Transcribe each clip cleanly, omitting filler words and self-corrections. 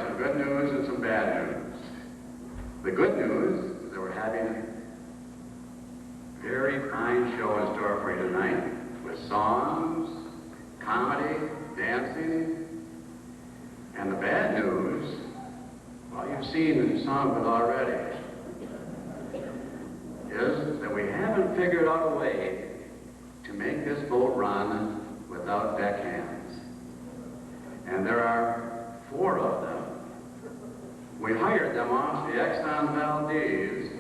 some good news and some bad news. The good news is that we're having a very fine show in store for you tonight with songs, comedy, dancing, and the bad news, well, you've seen some of it already, is that we haven't figured out a way to make this boat run without deckhands. And there are 4 of them. We hired them off the Exxon Valdez,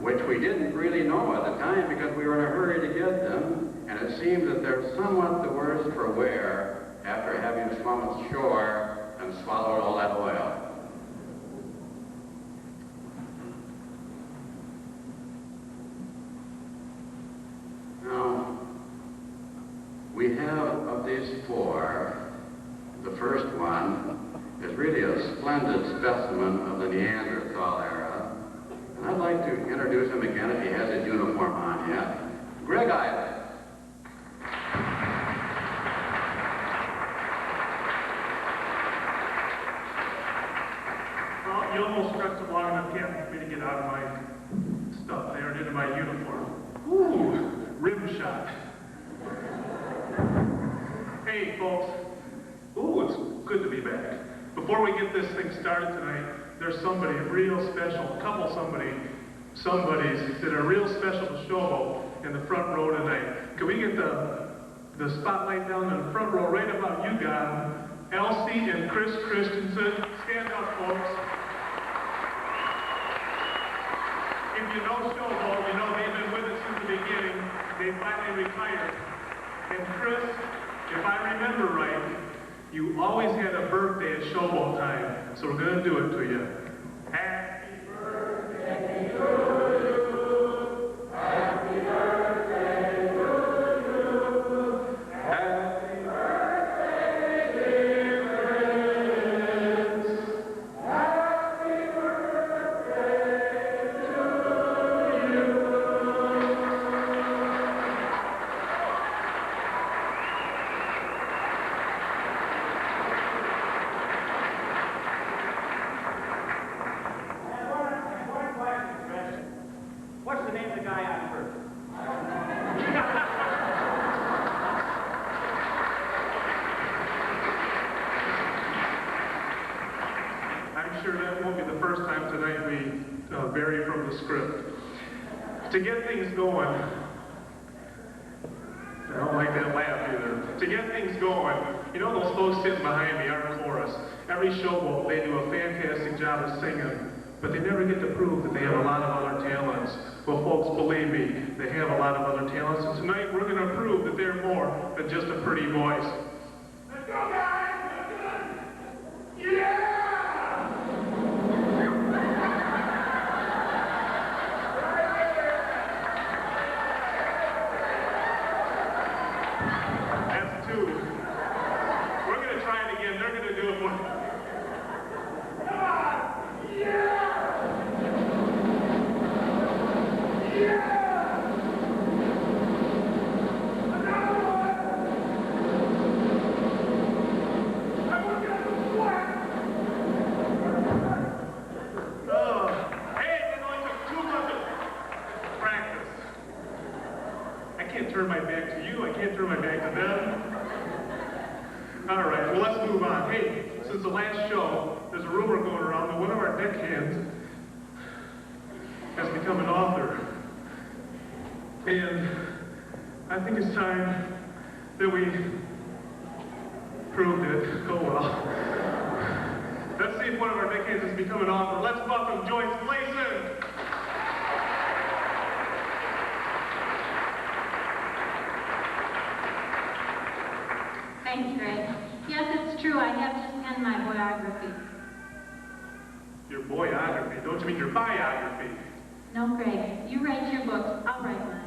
which we didn't really know at the time because we were in a hurry to get them, and it seems that they're somewhat the worse for wear after having swum ashore and swallowed all that oil. Now, we have of these 4, the first one is really a splendid specimen of the Neanderthal era. And I'd like to introduce him again if he has his uniform on yet. Greg Eilers. Well, you almost stretched it long enough, Cathy, for me to get out of my stuff there and into my uniform. Ooh, rim shot. Hey, folks. Ooh, it's good to be back. Before we get this thing started tonight, there's somebody real special, a couple somebodies that are real special to Showboat in the front row tonight. Can we get the spotlight down in the front row right about you guys? Elsie and Chris Christensen. Stand up, folks. If you know Showboat, you know they've been with us since the beginning. They finally retired. And Chris, if I remember right, you always had a birthday at Showboat time, so we're going to do it to you. Happy birthday to you. Happy birthday to you. Happy birthday, dear Prince. Happy birthday to you. What's the name of the guy on first? I'm sure that won't be the first time tonight we vary from the script. To get things going, I don't like that laugh either. To get things going, you know those folks sitting behind me, our chorus, every Showboat, they do a fantastic job of singing, but they never get to prove that they have a lot of other talents. Well, folks, believe me, they have a lot of other talents, and tonight we're going to prove that they're more than just a pretty voice. Let's go, guys! Yeah! That's 2. We're going to try it again. They're going to do it more. Come on! Yeah! Yeah! Another one! I want to get the flat! Hey, it only took 2 months of practice. I can't turn my back to you. I can't turn my back to them. All right, well, let's move on. Hey, since the last show, there's a rumor going around that one of our deckhands has become an author. And I think it's time that we proved it. Oh, well. Let's see if one of our deckhands has become an author. Let's welcome Joyce Glasen. Thanks, Greg. Yes, it's true. I have just penned my biography. Your biography? Don't you mean your biography? No, Greg. You write your books. I'll write mine.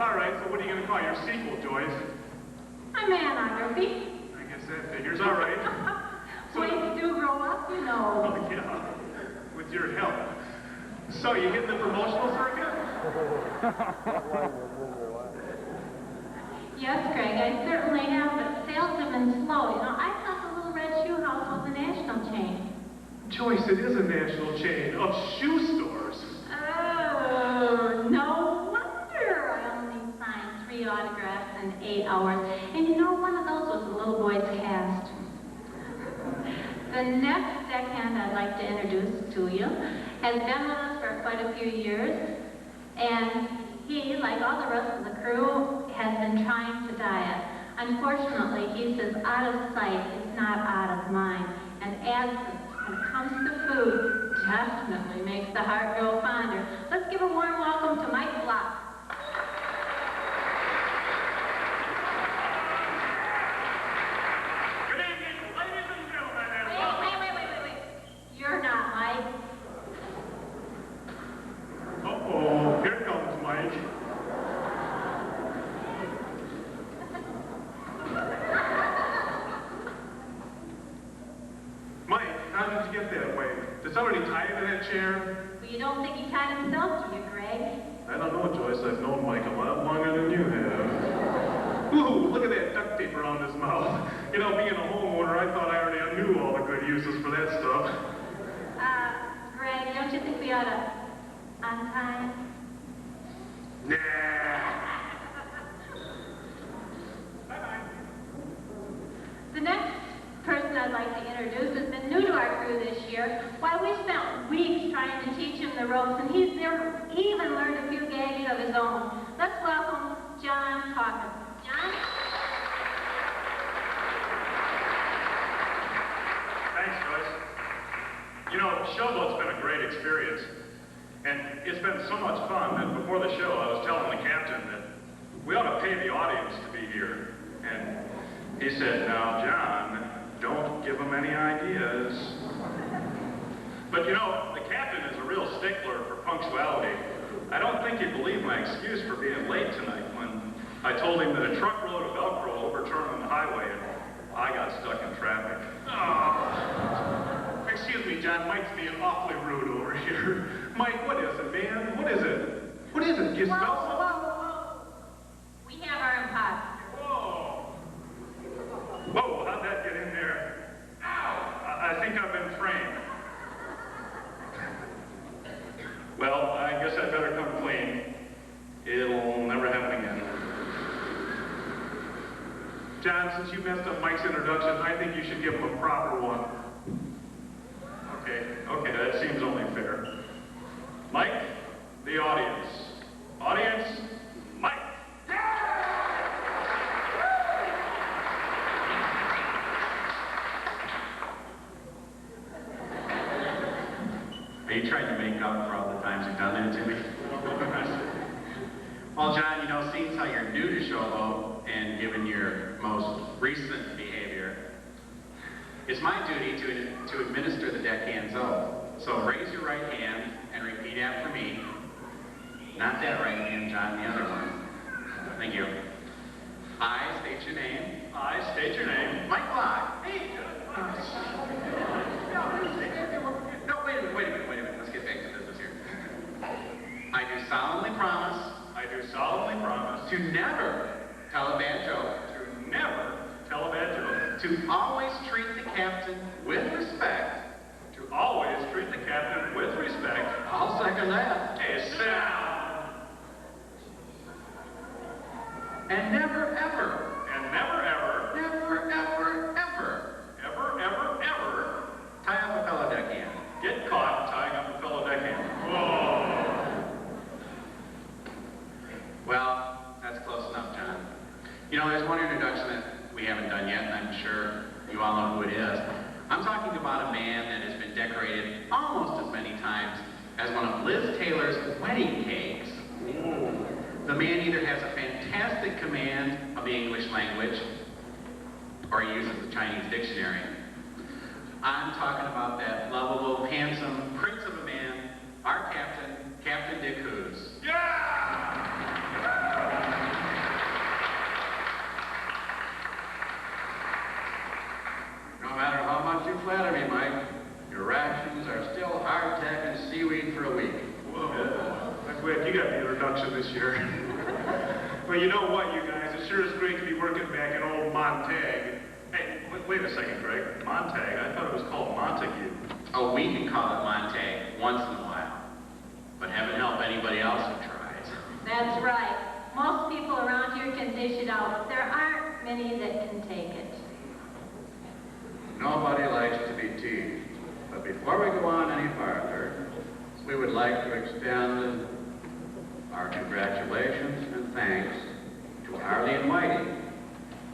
All right, so what are you going to call your sequel, Joyce? A manography. I guess that figures. All right. So, boys do grow up, you know. Oh, yeah. With your help. So, you hitting the promotional circuit? Yes, Greg, I certainly have, but sales have been slow. You know, I thought the little red Joyce, it is a national chain of shoe stores. Oh, no wonder I only signed 3 autographs in 8 hours. And you know, one of those was a little boy's cast. The next deckhand I'd like to introduce to you has been with us for quite a few years, and he, like all the rest of the crew, has been trying to diet. Unfortunately, he says out of sight is not out of mind, and absence when it comes to food definitely makes the heart grow fonder. Let's give a warm welcome to Mike Block. Good evening, ladies and gentlemen, and Wait. You're not Mike. Uh-oh, here comes Mike. Mike, how did you get that way? Did somebody tie you to that chair? Well, you don't think he tied himself to you, Greg? I don't know, Joyce. I've known Mike a lot longer than you have. Ooh, look at that duct tape around his mouth. You know, being a homeowner, I thought I already knew all the good uses for that stuff. Greg, don't you think we ought to untie him? Nah. Bye-bye. The next person I'd like to introduce has been new to our crew this year. Why, we spent weeks trying to teach him the ropes, and he's never even learned a few gags of his own. Let's welcome John Calkins. John? Thanks, Joyce. You know, Showboat's been a great experience. And it's been so much fun that before the show I was telling the captain that we ought to pay the audience to be here. And he said, now, John, don't give them any ideas. But you know, the captain is a real stickler for punctuality. I don't think he'd believe my excuse for being late tonight when I told him that a truckload of Velcro overturned on the highway and I got stuck in traffic. Oh. Excuse me, John. Mike's being awfully rude over here. Mike, what is it, man? What is it? What is it? You smell something? Whoa. We have our imposter. Whoa! Whoa, how'd that get in there? Ow! I think I've been framed. Well, I guess I better come clean. It'll never happen again. John, since you messed up Mike's introduction, I think you should give him a proper one. Okay, that seems only fair. Mike, the audience. Audience, Mike! Are you trying to make up for all the times you've done that to me? Well, John, you know, seeing how you're new to Showboat and given your most recent behavior, it's my duty to administer the deckhand's oath. So raise your right hand and repeat after me. Not that right hand, John, the other one. Thank you. I state your name. I state your name. Mike Block. Hey. No, wait a minute. Let's get back to business here. I do solemnly promise. I do solemnly promise To never tell a bad joke. to never tell a bad joke. To always treat the captain with respect. To always treat the captain with respect. I'll second that. Hey, sit down. And never ever, And never, ever, never, ever, ever ever tie up a fellow deckhand. get caught tying up a fellow deckhand. Whoa. Well, that's close enough, John. You know, there's one introduction that we haven't done yet, and I'm sure you all know who it is. I'm talking about a man that has been decorated almost as many times as one of Liz Taylor's wedding cakes. The man either has a fantastic command of the English language, or he uses the Chinese dictionary. I'm talking about that lovable, handsome prince of a man, our captain, Captain Dick Hooves. No matter how much you flatter me, Mike, your rations are still hardtack and seaweed for a week. Whoa. I'm glad you got the introduction this year. Well, you know what, you guys? It sure is great to be working back in old Montague. Hey, wait a second, Greg. Montague? I thought it was called Montague. Oh, we can call it Montague once in a while, but heaven help anybody else who tries. That's right. Most people around here can dish it out, but there aren't many that can take it. Nobody likes to be teased. But before we go on any farther, we would like to extend our congratulations and thanks to Arlene Whiting,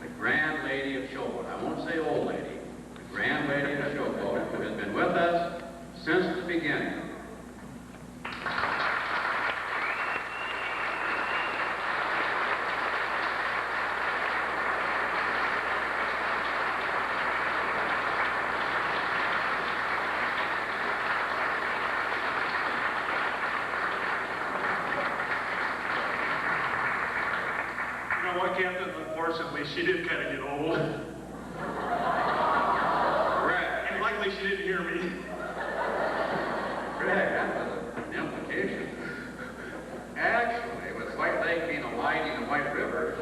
the Grand Lady of Showboat. I won't say old lady, the Grand Lady of Showboat, who has been with us since the beginning. Captain, unfortunately, she did kind of get old. Right. And luckily, she didn't hear me. Greg, that was an implication. Actually, with White Lake being a Whiting and White River,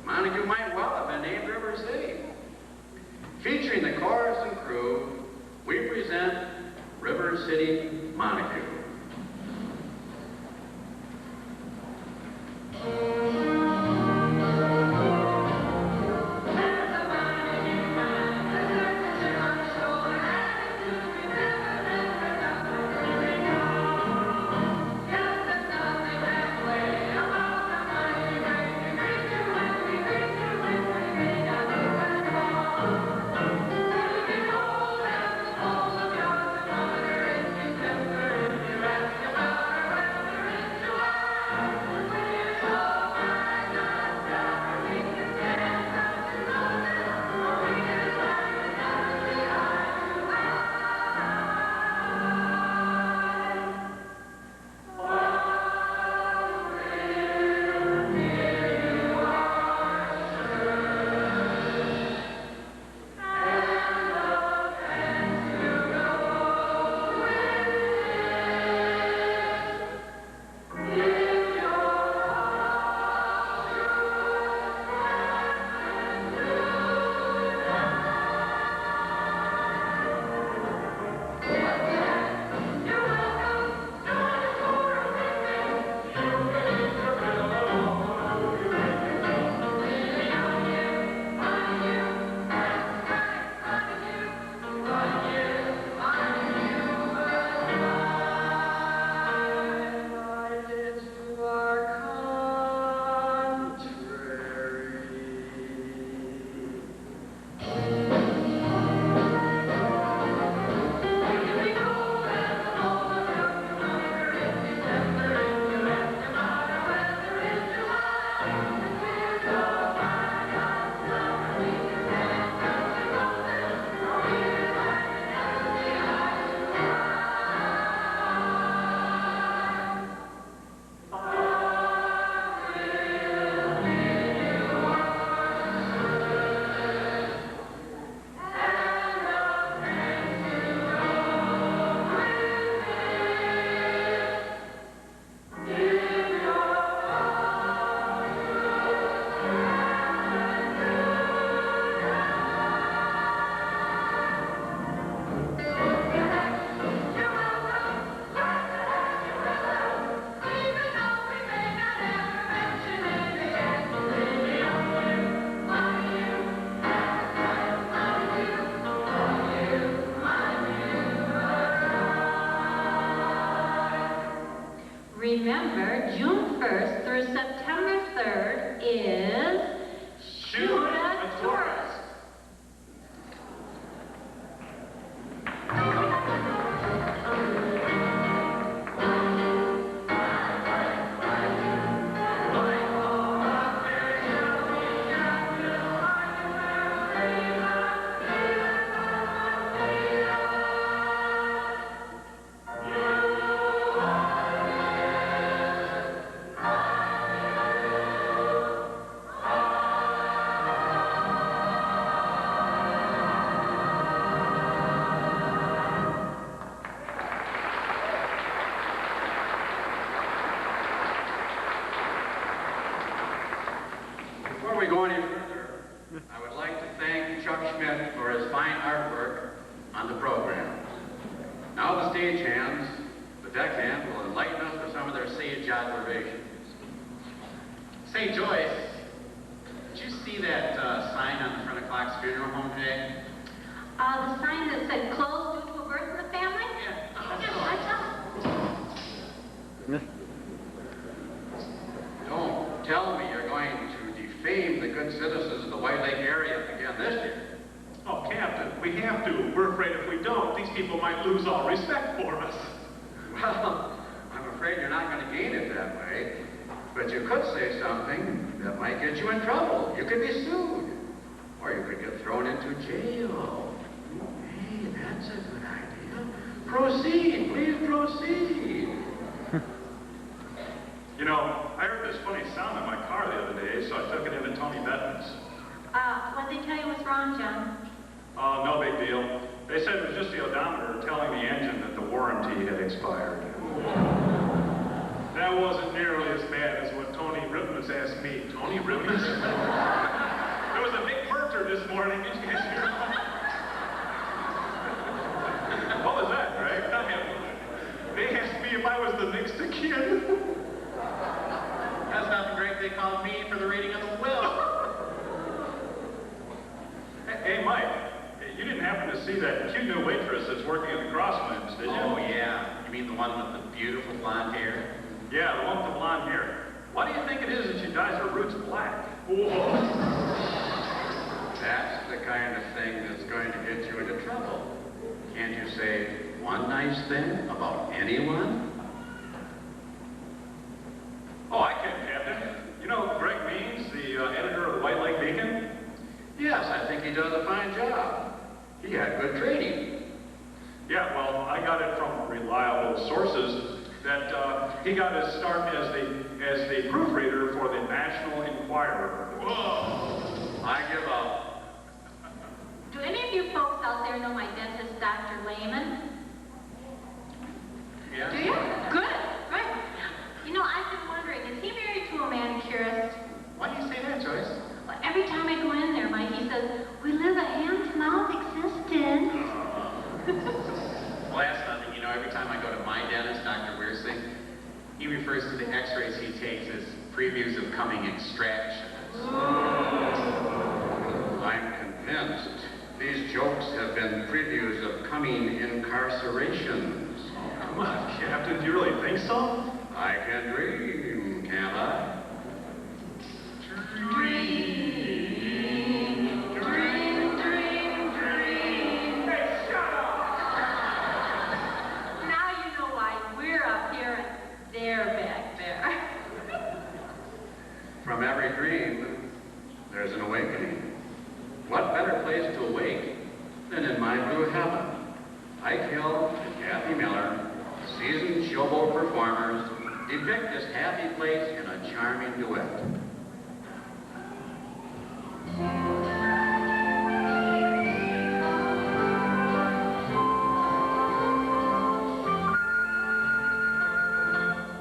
Montague might well have been named River City. Featuring the chorus and crew, we present River City, Montague. Remember, June 1st through September 3rd is Shoot a Tourist. Before we go any further, I would like to thank Chuck Schmidt for his fine artwork on the program. now the stagehands, the deckhand, will enlighten us with some of their sage observations. Say, Joyce, did you see that sign on the front of Clark's funeral home today? The sign that said closed due to a birth in the family? Yeah, I saw. Don't tell me you're going to defame the good citizens of the White Lake area again this year. Oh, Captain, we have to. We're afraid if we don't, these people might lose all respect for us. Well, I'm afraid you're not going to gain it that way. But you could say something that might get you in trouble. You could be sued. Or you could get thrown into jail. Hey, that's a good idea. Proceed, please proceed. You know, I heard this funny sound in my car the other day, so I took it into Tony Benton's. What'd they tell you was wrong, John? No big deal. They said it was just the odometer telling the engine that the warranty had expired. That wasn't nearly as bad as what Tony Ripmus asked me. Tony Ripmus? There was a big merger this morning. Did you guys hear that? What was that, Greg? They asked me if I was the next of kin. That's nothing great. They called me for the reading of the will. Hey, Mike, you didn't happen to see that cute new waitress that's working at the Crosswinds, did you? Oh, yeah. You mean the one with the beautiful blonde hair? Yeah, the one with the blonde hair. Why do you think it is that she dyes her roots black? Whoa. That's the kind of thing that's going to get you into trouble. Can't you say one nice thing about anyone? Oh, I can, Captain. You know Greg Meade, the editor of the White Lake Beacon? Yes, I think he does a fine job. He had good training. Yeah, well, I got it from reliable sources that he got his start as the proofreader for the National Enquirer. Whoa! I give up. Do any of you folks out there know my dentist, Dr. Lehman? Yeah. Do you? Good. Right. You know, I've been wondering, is he married to a manicurist? Why do you say that, Joyce? Well, every time I go in there, Mike, he says, we live a hand-to-mouth existence. Well, that's nothing. You know, every time I go to my dentist, Dr. Wearsing, he refers to the x-rays he takes as previews of coming extractions. I'm convinced these jokes have been previews of coming incarcerations. Come on, Captain, do you really think so? I can dream, can't I? Hey, shut up! Now you know why we're up here and they're back there. From every dream, there's an awakening. What better place to awake than in my blue heaven? Ike Hill and Cathy Miller, seasoned showboat performers, depict this happy place in a charming duet.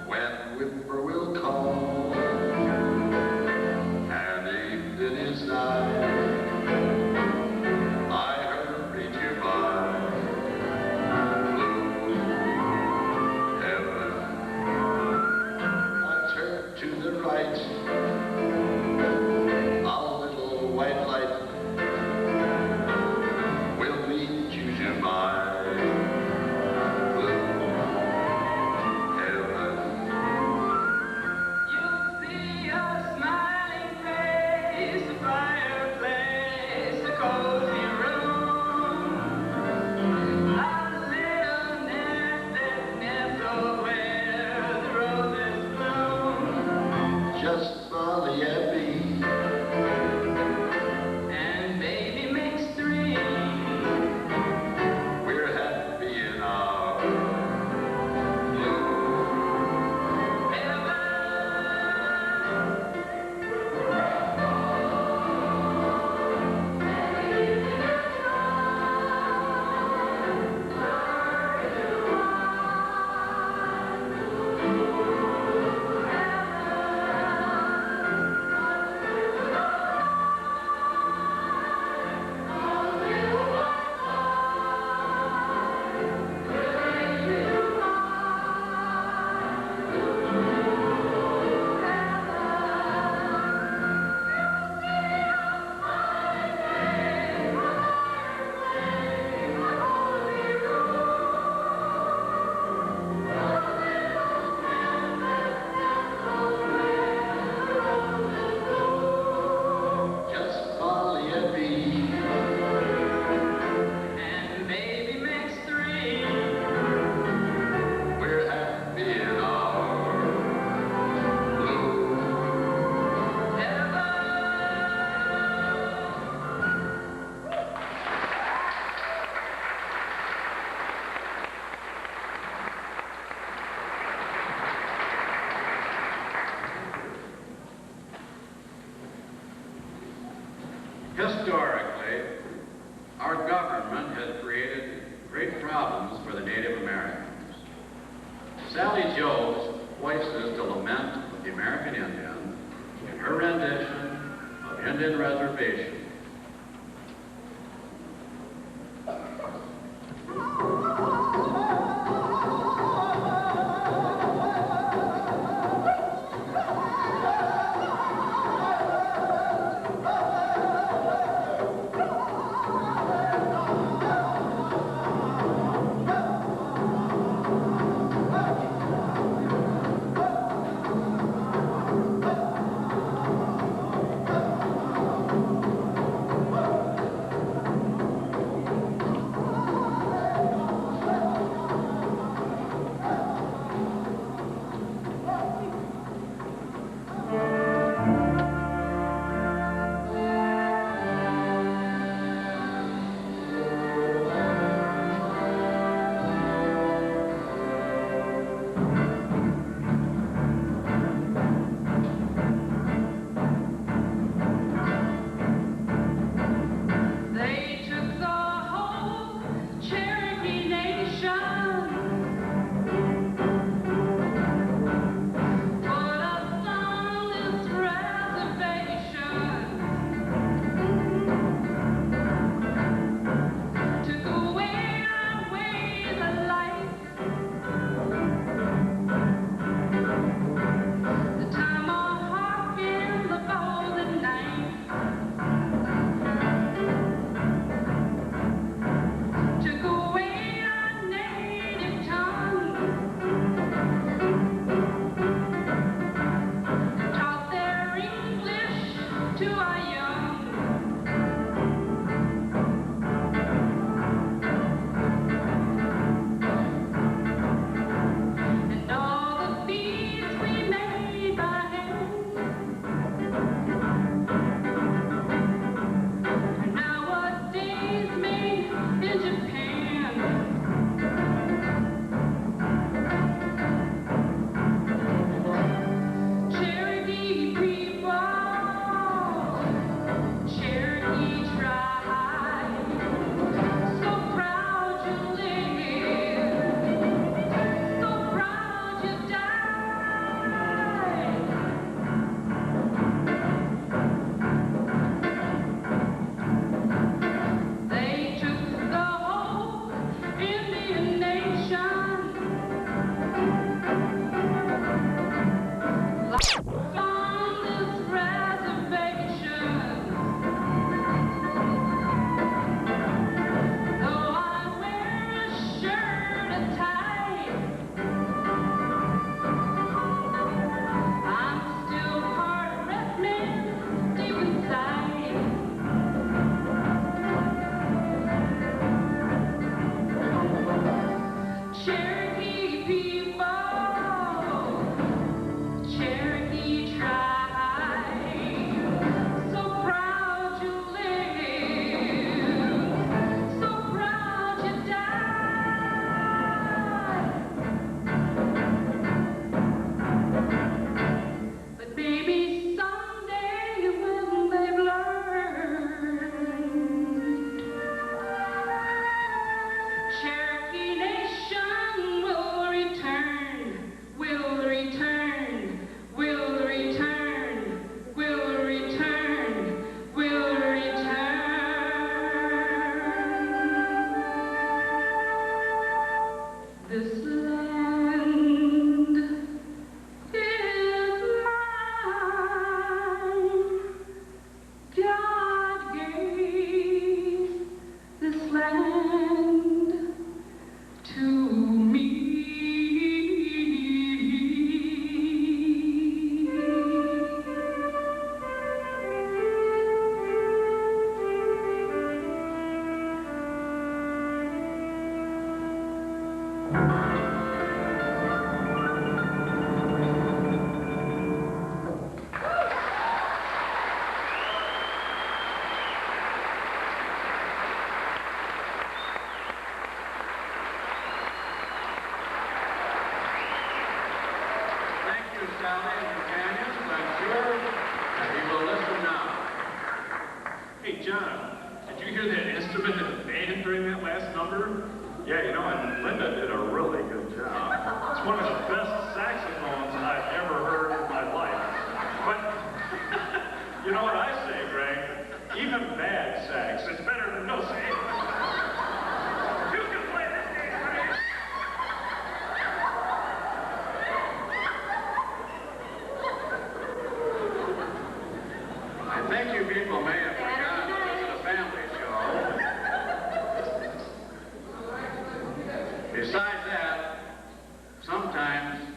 When whippoorwill call and evening is nigh, I hurry to my blue heaven. I turn to the right problems for the Native Americans. Sally Jones voices the lament of the American Indian in her rendition of Indian Reservation. Hey, John, did you hear that instrument in the band during that last number? Yeah, you know, and Linda did a really good job. It's one of the best saxophones I've ever heard in my life. But, you know what I say, Greg? Even bad sax is better than no sax. You can play this game, Greg. I think you people may have forgotten this is a family show. Besides that, sometimes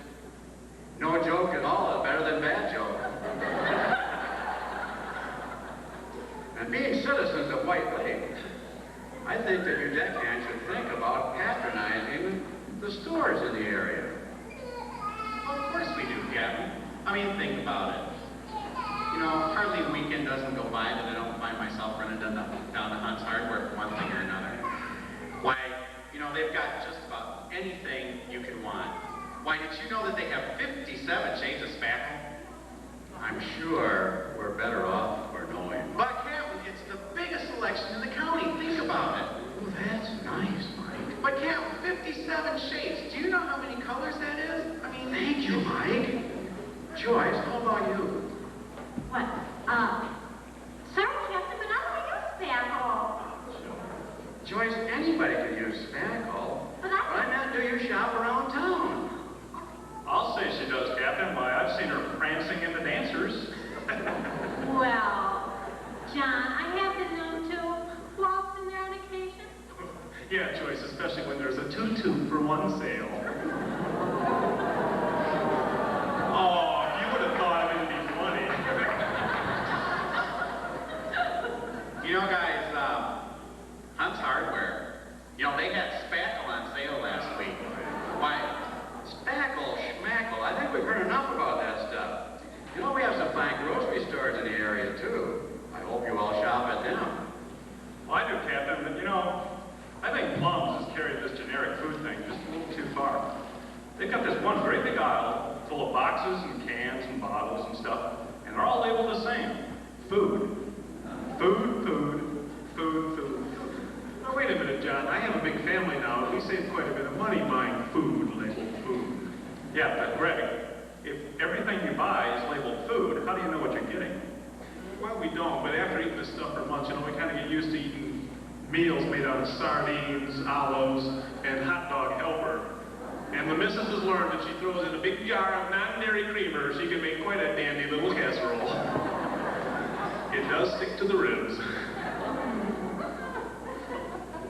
no joke at all is better than bad joke. And being citizens of White Lake, I think that you deckhands should think about patronizing the stores in the area. Well, of course we do, Captain. I mean, think about it. You know, hardly a weekend doesn't go by that I don't find myself running down to Hunt's Hardware for one thing or another. Why, you know, they've got just about anything you can want. Why, did you know that they have 57 shades of spackle? I'm sure we're better off for knowing. But, Captain, it's the biggest selection in the county. Think about it. Oh, that's nice, Mike. But, Captain, 57 shades. Do you know how many colors that is? I mean, Thank you, Mike. Joyce, how about you? What? Sorry, Captain, but I don't use spackle. Joyce, anybody can use spackle. But Why not do you shop around town? I'll say she does, Captain. Why, I've seen her prancing in the dancers. Well, John, I have been known to floss in there on occasion. Yeah, Joyce, especially when there's a tutu for one sale. Oh, if you would have thought of it, it'd be funny. You know, guys, Hunt's Hardware, you know, they had spackle on sale last week. Why, Spackle, schmackle. I think we've heard enough about that stuff. You know, we have some fine grocery stores in the area, too. I hope you all shop at them. Well, I do, Captain, but you know, I think Plums has carried this generic food thing just a little too far. They've got this one great big aisle full of boxes and cans and bottles and stuff, and they're all labeled the same. Food. Food, food, food, food. Now, wait a minute, John. I have a big family now, and we save quite a bit of money buying food labeled food. Yeah, but Greg, if everything you buy is labeled food, how do you know what you're getting? Well, we don't, but after eating this stuff for months, you know, we kind of get used to eating meals made out of sardines, olives, and hot dog helper. And the missus has learned that she throws in a big jar of non-dairy creamer, she can make quite a dandy little casserole. It does stick to the ribs.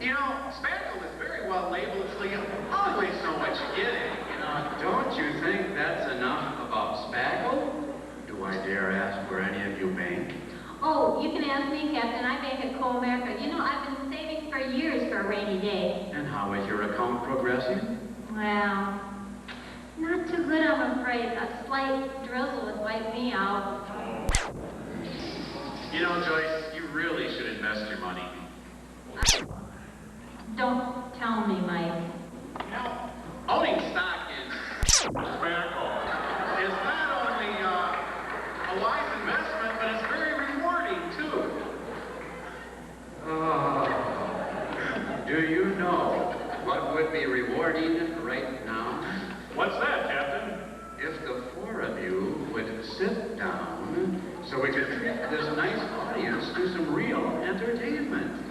you know, spackle is very well labeled, so you always know what you're getting, you know. Don't you think that's enough about spackle? Do I dare ask where any of you bank? Oh, you can ask me, Captain. I bank at Coal America. You know, I've been saving for years for a rainy day. And how is your account progressing? Well, not too good, I'm afraid. A slight drizzle would wipe me out. You know, Joyce, you really should invest your money. Don't tell me, Mike. You know, owning stock in spackle is not only a wise investment, but it's very rewarding, too. Do you know what would be rewarding right now? What's that, Captain? If the four of you would sit down so we could treat this nice audience to some real entertainment.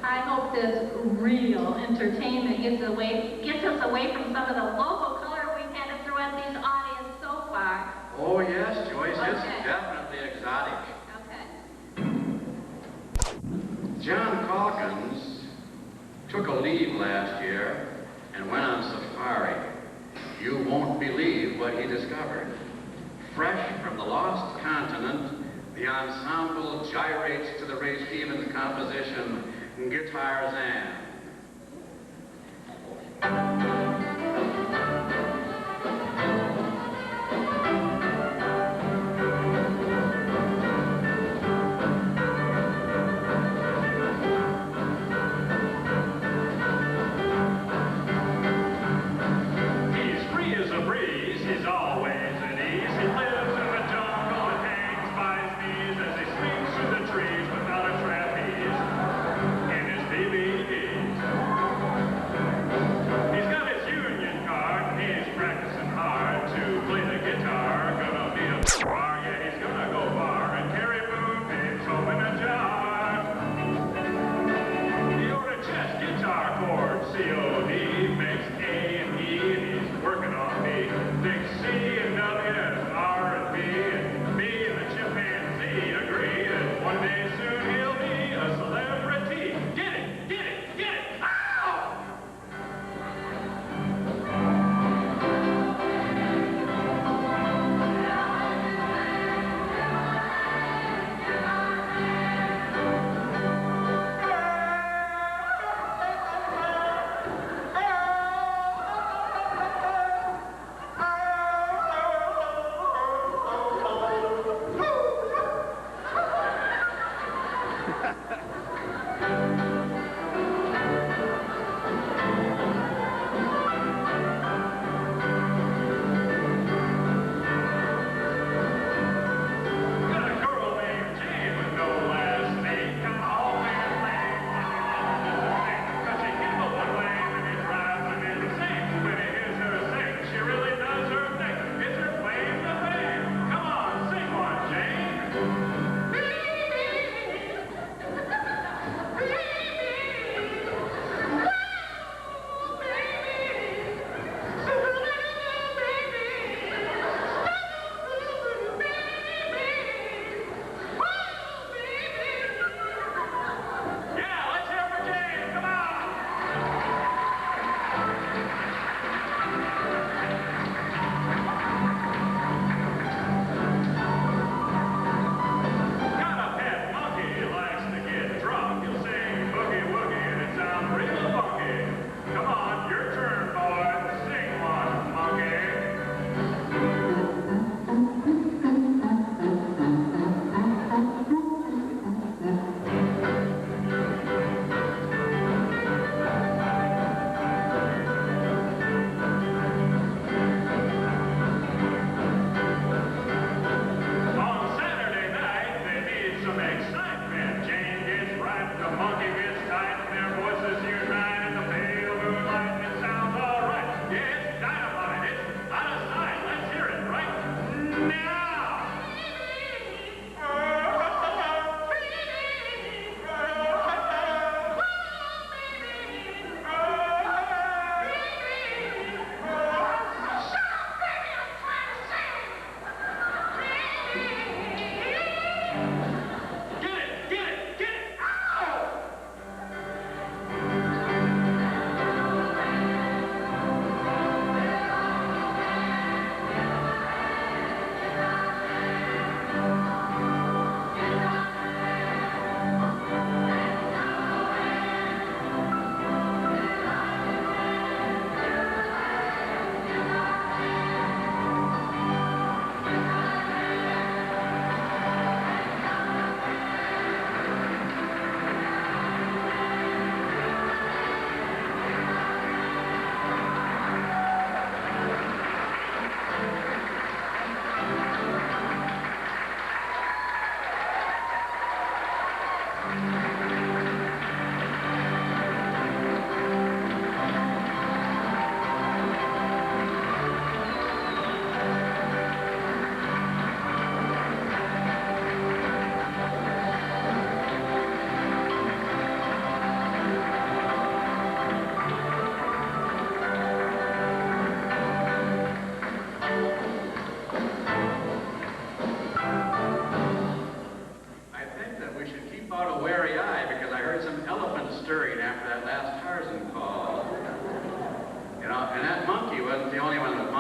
I hope this real entertainment gets us away from some of the local color we've had to throw at these audience so far. Oh yes, Joyce, Okay. it's definitely exotic. Okay. John Calkins took a leave last year and went on safari. You won't believe what he discovered. Fresh from the lost continent, the ensemble gyrates to the Ray Stevens composition, Guitarzan. He's free as a breeze, he's always at ease. He lives in the jungle and hangs by his knees as he swings through the trees without a trapeze. In his DVD.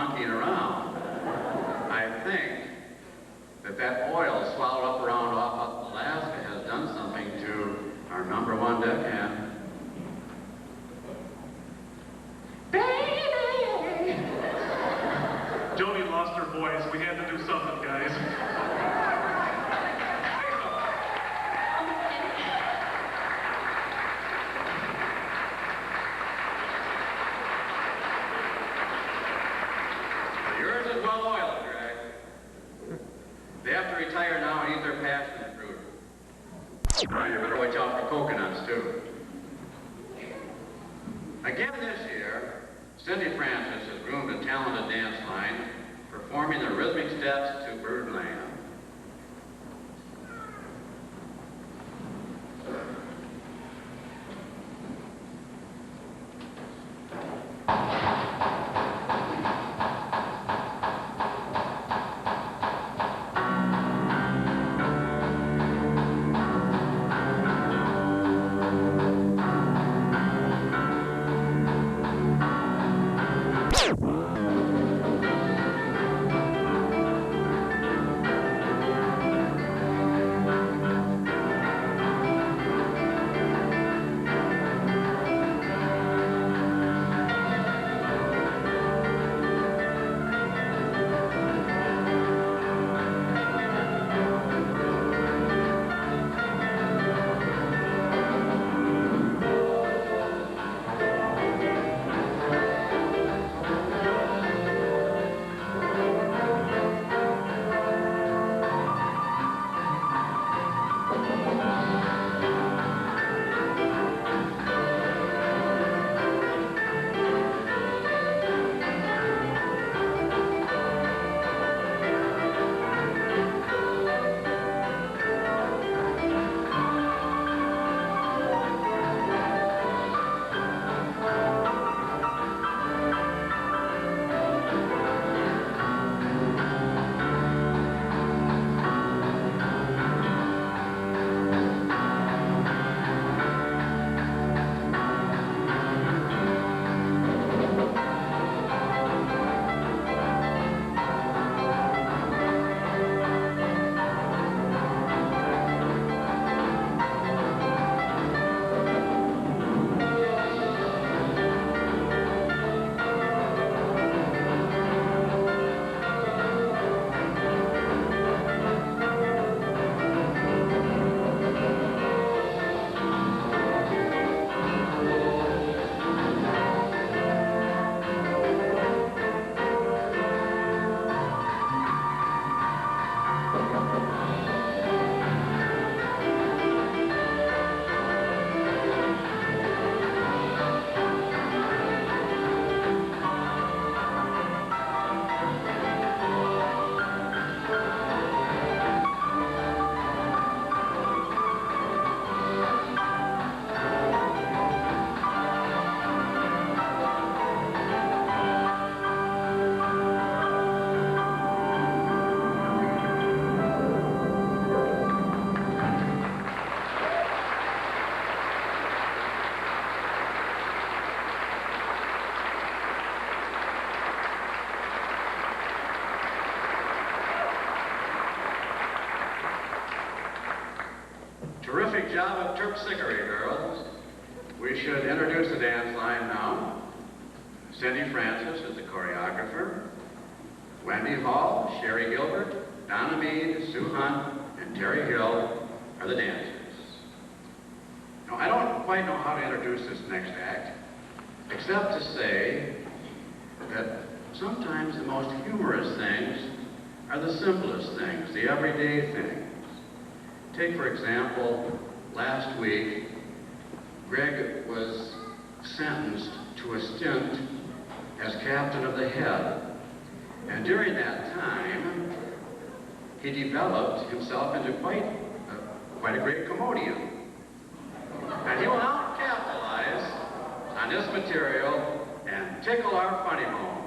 monkeying around. I think that oil swallowed up around off Alaska has done something to our #1 deckhand. Baby! Jody lost her voice. We had to do something, guys. Yours is well oiled, Greg. They have to retire now and eat their passion fruit. Well, you better watch out for coconuts, too. Again this year, Cindy Francis has groomed a talented dance line, performing the rhythmic steps to Birdland. Terrific job of terpsichore, girls. We should introduce the dance line now. Cindy Francis is the choreographer. Wendy Hall, Sherri Gilbert, Donna Meade, Sue Hunt, and Terri Hill are the dancers. Now, I don't quite know how to introduce this next act, except to say that sometimes the most humorous things are the simplest things, the everyday things. Take, for example, last week, Greg was sentenced to a stint as captain of the head. And during that time, he developed himself into quite a great comedian. And he will now capitalize on this material and tickle our funny bones.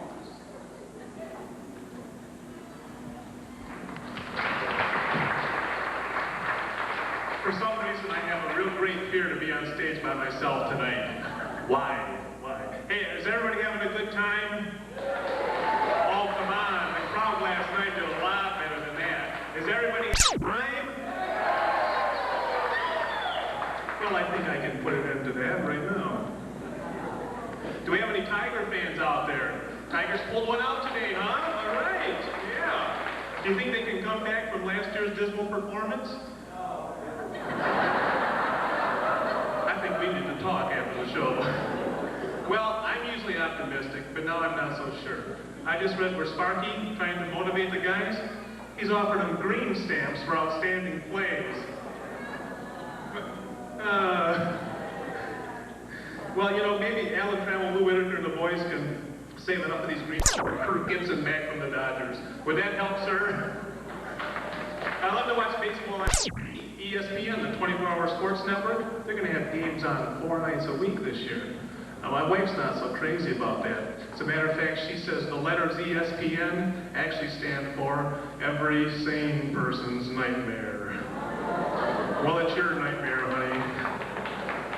For some reason, I have a real great fear to be on stage by myself tonight. Why? Hey, is everybody having a good time? Rhyme? Well, I think I can put an end to that right now. Do we have any Tiger fans out there? Tigers pulled one out today, huh? All right, yeah. Do you think they can come back from last year's dismal performance? No. I think we need to talk after the show. Well, I'm usually optimistic, but now I'm not so sure. I just read where Sparky, trying to motivate the guys, he's offered them green stamps for outstanding plays. Well, you know, maybe Alan Trammell, Lou Whitaker, and the boys can save enough of these green for Gibson back from the Dodgers. Would that help, sir? I love to watch baseball on ESPN, the 24-hour sports network. They're going to have games on 4 nights a week this year. Now, my wife's not so crazy about that. As a matter of fact, she says the letters ESPN actually stand for every sane person's nightmare. Well, it's your nightmare, honey.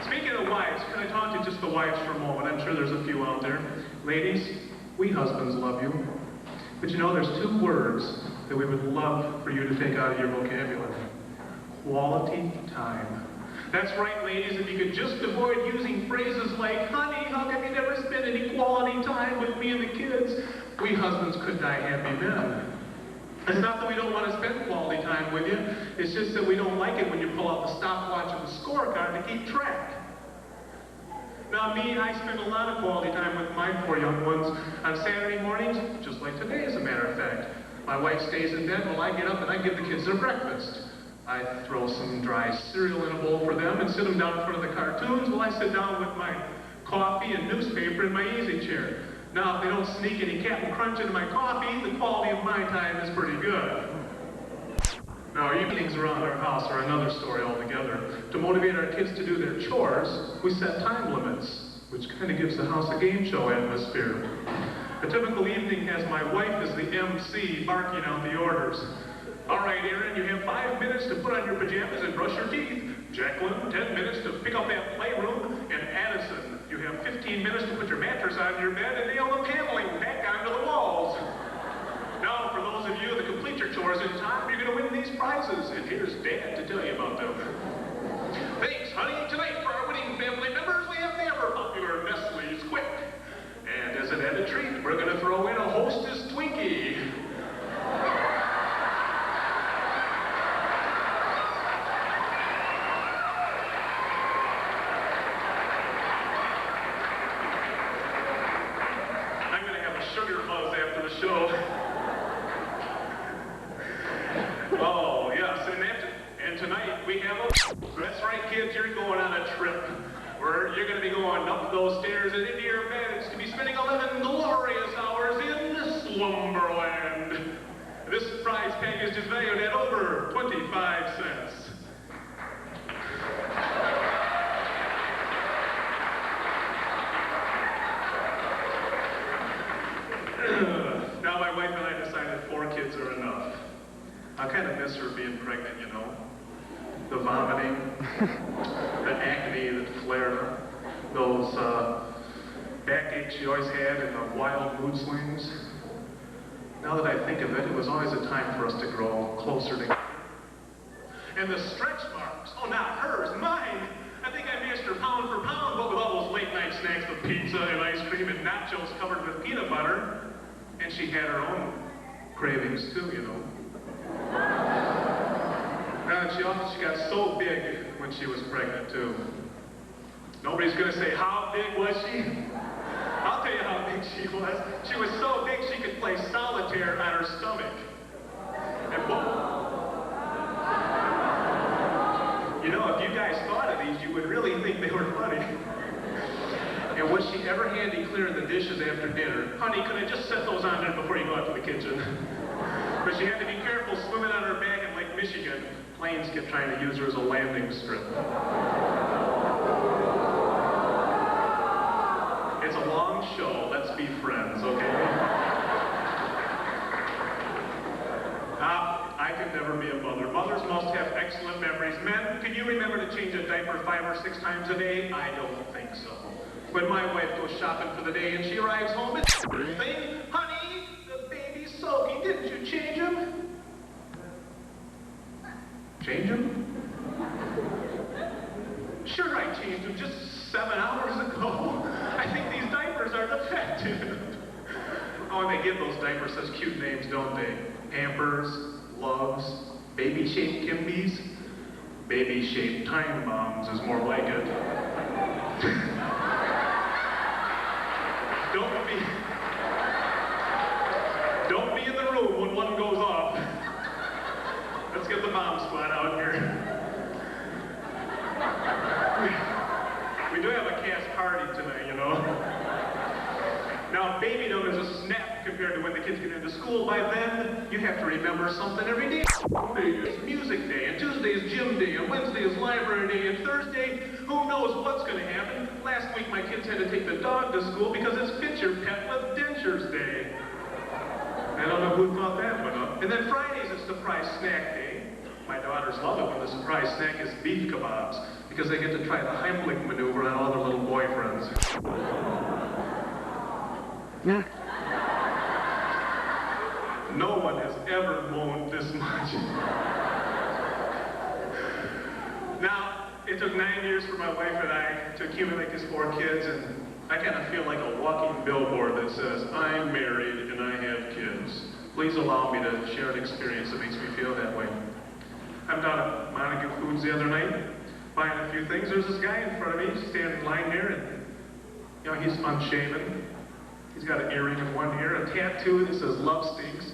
Speaking of wives, can I talk to just the wives for a moment? I'm sure there's a few out there. Ladies, we husbands love you. But you know, there's 2 words that we would love for you to take out of your vocabulary. Quality time. That's right, ladies, if you could just avoid using phrases like, honey, how come you never spend any quality time with me and the kids? We husbands could die happy men. It's not that we don't want to spend quality time with you, it's just that we don't like it when you pull out the stopwatch and the scorecard to keep track. Now me, I spend a lot of quality time with my 4 young ones on Saturday mornings, just like today as a matter of fact. My wife stays in bed while I get up and I give the kids their breakfast. I throw some dry cereal in a bowl for them and sit them down in front of the cartoons while I sit down with my coffee and newspaper in my easy chair. Now, if they don't sneak any Captain Crunch into my coffee, the quality of my time is pretty good. Now, our evenings around our house are another story altogether. To motivate our kids to do their chores, we set time limits, which kind of gives the house a game show atmosphere. A typical evening has my wife as the MC barking out the orders. All right, Aaron, you have 5 minutes to put on your pajamas and brush your teeth. Jacqueline, 10 minutes to pick up that playroom. And Addison, you have 15 minutes to put your mattress on your bed and nail the paneling back onto the walls. Now, for those of you that complete your chores in time, you're going to win these prizes. And here's Dad to tell you about them. Thanks, honey. Tonight, for our winning family members, we have the ever-popular Nestle's Quick. And as an added treat, we're going to throw in a Hostess Twinkie. Sugar buzz after the show. Oh, yes, and tonight we have that's right, kids, you're going on a trip where you're going to be going up those stairs and into your beds to be spending 11 glorious hours in Slumberland. This prize package is valued at over 25 cents. Now my wife and I decided 4 kids are enough. I kind of miss her being pregnant, you know. The vomiting, the acne that flared her, those backaches she always had, and the wild mood swings. Now that I think of it, it was always a time for us to grow closer together. And the stretch marks, oh, not hers, mine. I think I matched her pound for pound, but with all those late night snacks of pizza and ice cream and nachos covered with peanut butter. And she had her own cravings too, you know. And she got so big when she was pregnant too. Nobody's gonna say, how big was she? I'll tell you how big she was. She was so big she could play solitaire on her stomach. And you know, if you guys thought of these, you would really think they were funny. And was she ever handy clearing the dishes after dinner? Honey, could I just set those on there before you go out to the kitchen? But she had to be careful swimming on her back in Lake Michigan. Planes kept trying to use her as a landing strip. It's a long show. Let's be friends, okay? I could never be a mother. Mothers must have excellent memories. Men, can you remember to change a diaper 5 or 6 times a day? I don't think so. When my wife goes shopping for the day and she arrives home, it's everything. Honey, the baby's soaking. Didn't you change him? Change them? Sure, I changed them just 7 hours ago. I think these diapers are defective. Oh, and they give those diapers such cute names, don't they? Pampers, Loves, baby-shaped Kimbies. Baby-shaped time bombs is more like it. Don't be in the room when one goes off. Let's get the bomb squad out here. We do have a cast party tonight, you know. Now, babydom is a snap compared to when the kids get into school. By then, you have to remember something every day. Monday is music day, and Tuesday is gym day, and Wednesday is library day, and Thursday, who knows what's going to happen. Last week, my kids had to take the dog to school because it's Fit Your Pet with Dentures Day. I don't know who thought that one up. And then Fridays, it's surprise snack day. My daughters love it when the surprise snack is beef kebabs, because they get to try the Heimlich maneuver on all their little boyfriends. Yeah. No one has ever moaned this much. Now, it took 9 years for my wife and I to accumulate these 4 kids, and I kind of feel like a walking billboard that says, I'm married and I have kids. Please allow me to share an experience that makes me feel that way. I'm down at Montague Foods the other night, buying a few things. There's this guy in front of me, standing in line there, and you know, he's unshaven. He's got an earring in one ear, a tattoo that says Love Stinks,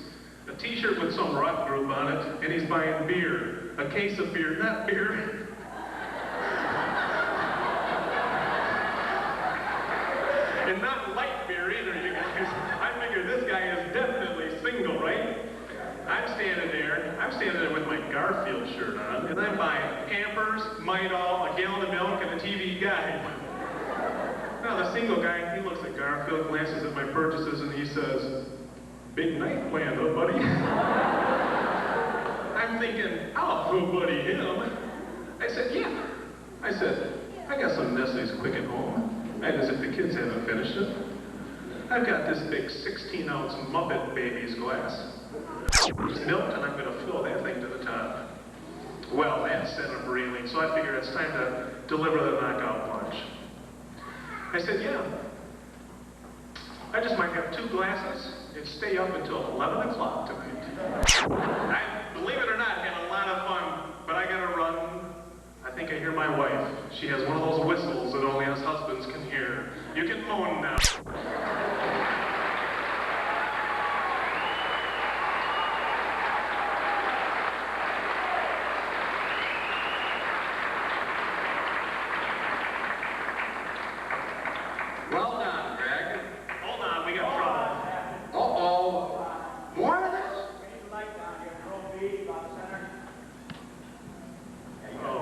a t-shirt with some rock group on it, and he's buying beer. A case of beer, not beer. And not light beer either, you guys. I figure this guy is definitely single, right? I'm standing there with my Garfield shirt on, and I'm buying Pampers, Midol, a gallon of milk, and a TV guide. Now the single guy, he looks at Garfield, glances at my purchases, and he says, big night planned, huh, buddy? I'm thinking, I'll buddy him. I said, yeah. I said, I got some Nestle's Quick at home. And as if the kids haven't finished it. I've got this big 16-ounce Muppet Babies glass. It's milked, and I'm going to fill that thing to the top. Well, that sent them reeling, so I figured it's time to deliver the knockout punch. I said, yeah. I just might have 2 glasses and stay up until 11 o'clock tonight. I, believe it or not, had a lot of fun, but I got to run. I think I hear my wife. She has one of those whistles that only us husbands can hear. You can moan now. Well done, Greg. Hold on, we got trouble. Uh-oh. More of this? We need the light down here. Throw Meade about the center. Oh.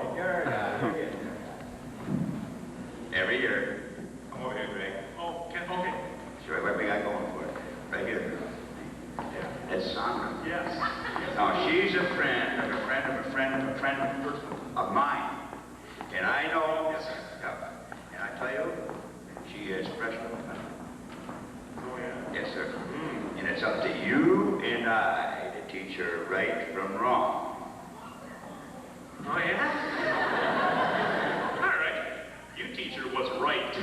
Every year. Come over here, Greg. Oh, okay. Sure, what we got going for it? Right here. That's Sandra. Yes. Now, she's a friend of a friend of a friend of a friend of mine. And I know, yes, sir. And I tell you, she is special. Oh, yeah. Yes, sir. And it's up to you and I to teach her right from wrong. Oh, yeah? All right. You teach her what's right.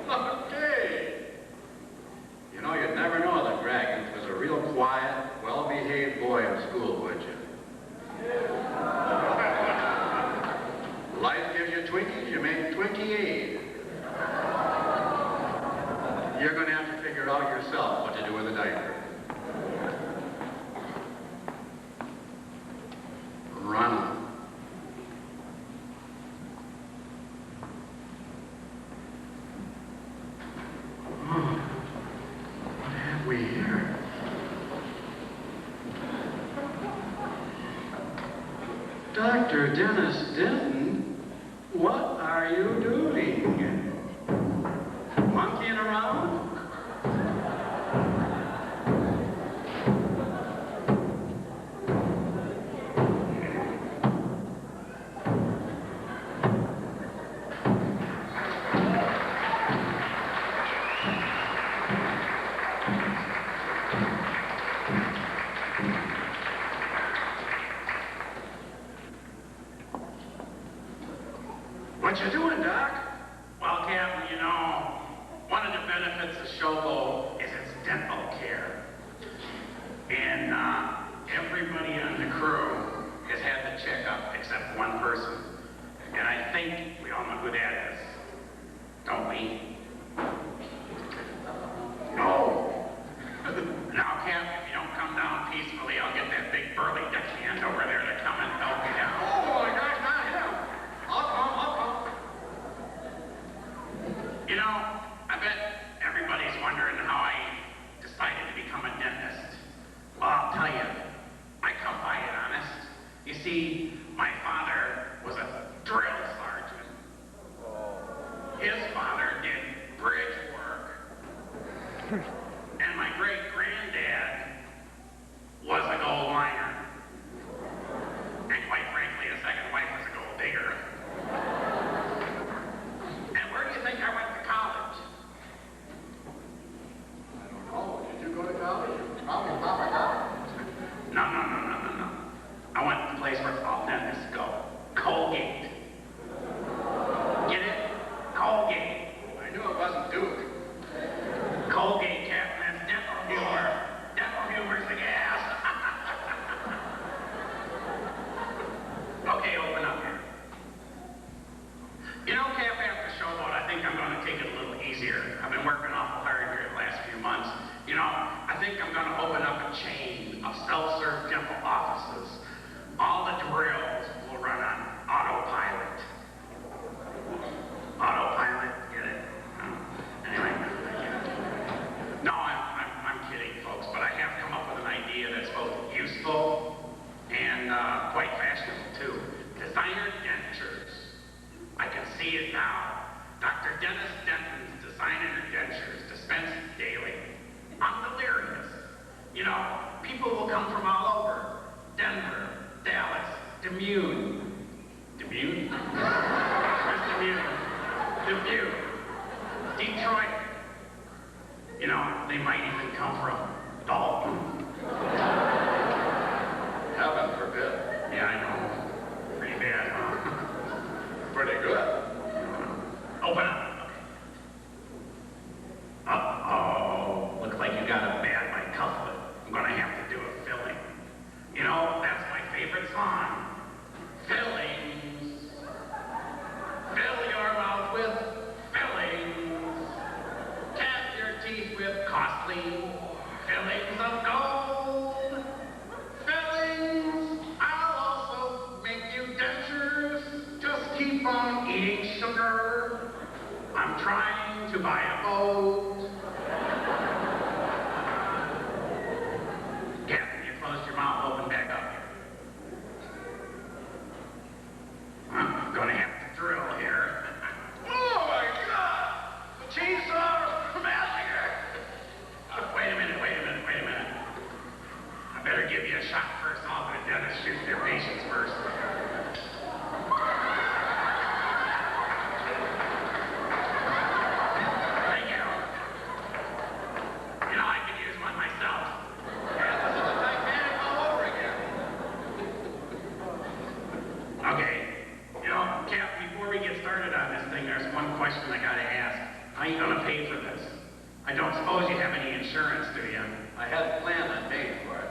Okay. You know, you'd never know that Dragons was a real quiet, well-behaved boy in school, would you? Life gives you Twinkies, you make Twinkie-aid. You're going to have to figure out yourself what to do with a diaper. Run. What have we here? Dr. Dennis Denton, what are you doing? Monkeying around? benefits of Showboat is its dental care. And everybody on the crew has had the checkup except one person. And I think we all know who that is. Don't we? No. Now, Cap, if you don't come down peacefully, I'll get that big burly deckhand over there to come and help you down. Oh my gosh, not him. I'll come. You know, I bet everybody's wondering how I decided to become a dentist. Well, I'll tell you, I come by it honest. You see, my father was a drill sergeant. His father did bridge work. And my great-granddad was a gold miner. And quite frankly, his second wife was a gold digger. And where do you think I went to college? I don't know. Did you go to college? Probably Papa got. No. I went to the place where all dentists go. Colgate. Get it? Colgate. I knew it wasn't Duke. Colgate, Captain, that's dental humor. Dental humor's the gas. Okay, open up here. You know, Cap, after Showboat, I think I'm going to take it a little easier. I've been working awful hard here the last few months. You know, I think I'm going to open up a chain of self-serve dental offices. All the drills will run on autopilot. Autopilot, get it? Anyway. No, I'm kidding, folks, but I have come up with an idea that's both useful and quite fashionable, too. Designer dentures. I can see it now. Dr. Dennis Denton's designer dentures dispensed daily. I'm delirious. You know, people will come from all over. Denver, Dallas, Dubuque. Dubuque? Where's Dubuque? Dubuque. Detroit. You know, they might even come from Dalton. Heaven forbid. Yeah, I know. Pretty bad, huh? Pretty good. Open up. Uh-oh. Looks like you got a bad my cufflet. I'm gonna have to do a filling. You know, that's my favorite song. Fillings. Fill your mouth with fillings. Tap your teeth with costly fillings of gold. Fillings. I'll also make you dentures. Just keep on eating sugar. I'm trying to buy a boat. Captain, you closed your mouth, open back up here. I'm gonna have to drill here. Oh my God! The chainsaw from Alligator! Wait a minute. I better give you a shot first. All the dentists shoot their patients first. Thank you. You know, I could use one myself. Yeah, this is the Titanic all over again. Okay. You know, Cap, before we get started on this thing, there's one question I gotta ask. How are you gonna pay for this? I don't suppose you have any insurance, do you? I had planned on paying for it.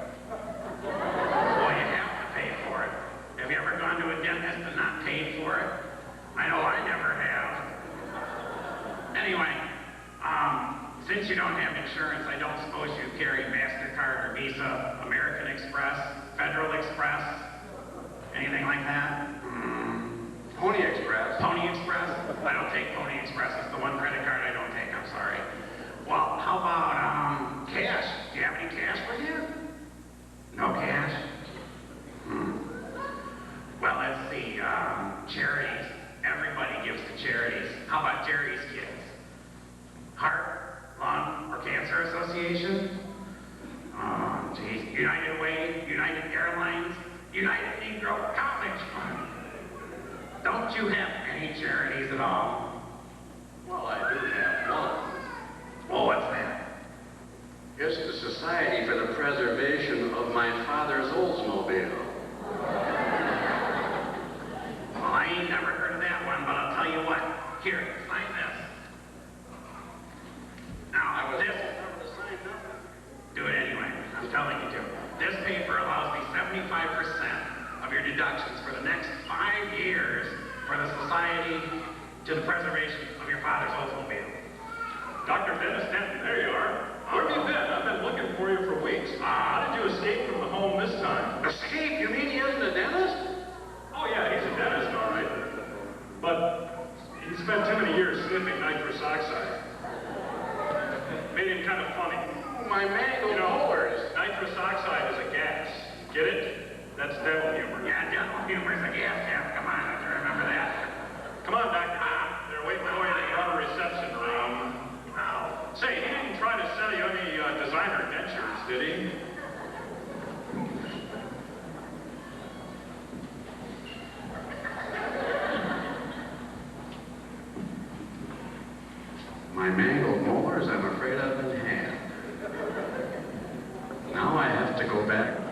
Well, you have to pay for it. Have you ever gone to a dentist and not paid for it? I know I never have. Anyway, since you don't have insurance, I don't suppose you carry MasterCard or Visa, American Express, Federal Express, anything like that? Pony Express. Pony Express? I don't take Pony Express. It's the one credit card I don't take. I'm sorry. Well, how about cash? Do you have any cash with you? No cash? Well, let's see. Charities. Everybody gives to charities. How about Jerry's kids? Heart, Lung, or Cancer Association? Oh, geez. United Way, United Airlines, United Negro College Fund. Don't you have any charities at all? Well, I do have one. Well, what's that? It's the Society for the Preservation of My Father's Oldsmobile. Well, I ain't never heard of that one, but I'll tell you what. Here, sign this. deductions for the next 5 years for the Society to the Preservation of Your Father's Oldsmobile. Dr. Dennis Denton, there you are. Where have you been? I've been looking for you for weeks. How did you escape from the home this time? Escape? You mean he isn't a dentist? Oh yeah, he's a dentist, all right. But he spent too many years sniffing nitrous oxide. Made him kind of funny. My mangled You know, molars. nitrous oxide is a gas. Get it? That's dental humor. Yeah, dental humor's a gas cap. Come on, I have to remember that. Come on, Doctor. They're waiting for you in the front of the reception room. Say, he didn't try to sell you any designer dentures, did he? My mangled molars, I'm afraid I've been had. Now I have to go back